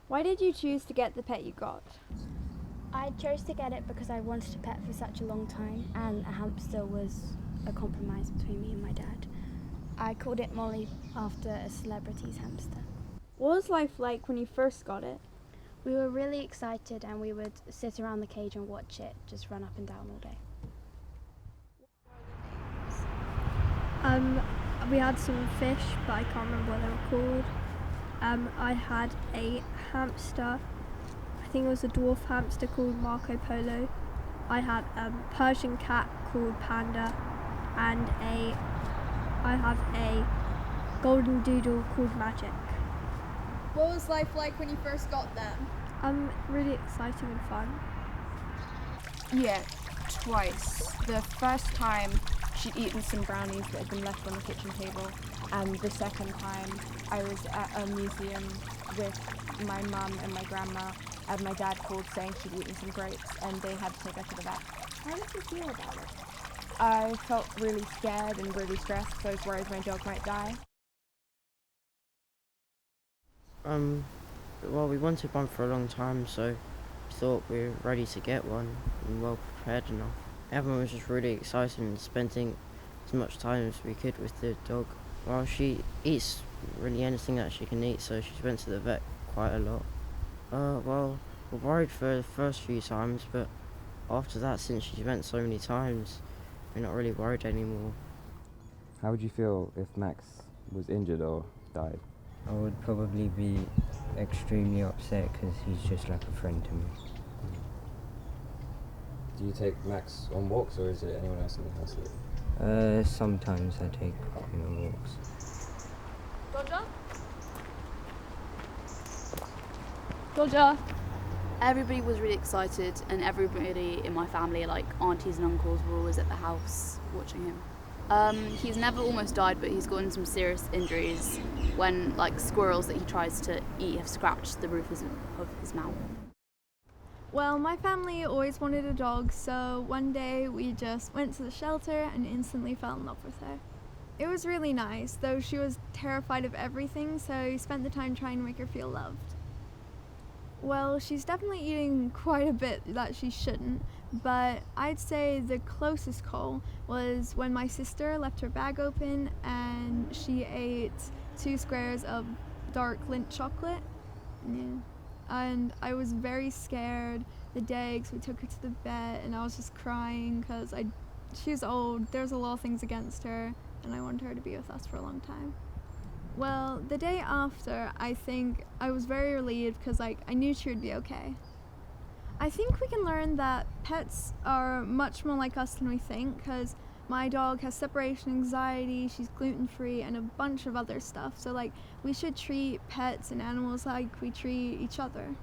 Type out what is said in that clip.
Why did you choose to get the pet you got? I chose to get it because I wanted a pet for such a long time, and a hamster was a compromise between me and my dad. I called it Molly after a celebrity's hamster. What was life like when you first got it? We were really excited and we would sit around the cage and watch it just run up and down all day. We had some fish, but I can't remember what they were called. I had a hamster, I think it was a dwarf hamster called Marco Polo. I had a Persian cat called Panda, and I have a golden doodle called Magic. What was life like when you first got them? Really exciting and fun. Yeah, twice. The first time she'd eaten some brownies that had been left on the kitchen table, and the second time I was at a museum with my mum and my grandma, and my dad called saying she'd eaten some grapes and they had to take her to the vet. How did you feel about it? I felt really scared and really stressed because I was worried my dog might die. Well, we wanted one for a long time, so we thought we were ready to get one and well prepared enough. Everyone was just really excited and spending as much time as we could with the dog. Well, she eats really anything that she can eat, so she went to the vet quite a lot. Well, we're worried for the first few times, but after that, since she went so many times, we're not really worried anymore. How would you feel if Max was injured or died? I would probably be extremely upset because he's just like a friend to me. Do you take Max on walks, or is it anyone else in the house? Sometimes I take him on walks. Roger? Roger? Everybody was really excited, and everybody in my family, like aunties and uncles, were always at the house watching him. He's never almost died, but he's gotten some serious injuries when like squirrels that he tries to eat have scratched the roof of his mouth. Well, my family always wanted a dog, so one day we just went to the shelter and instantly fell in love with her. It was really nice, though she was terrified of everything, so we spent the time trying to make her feel loved. Well, she's definitely eating quite a bit that she shouldn't, but I'd say the closest call was when my sister left her bag open and she ate 2 squares of dark Lindt chocolate. Yeah. And I was very scared the day because we took her to the vet and I was just crying because she's old, there's a lot of things against her, and I wanted her to be with us for a long time. Well, the day after, I think I was very relieved because I knew she would be okay. I think we can learn that pets are much more like us than we think, because my dog has separation anxiety, she's gluten-free, and a bunch of other stuff. So we should treat pets and animals like we treat each other.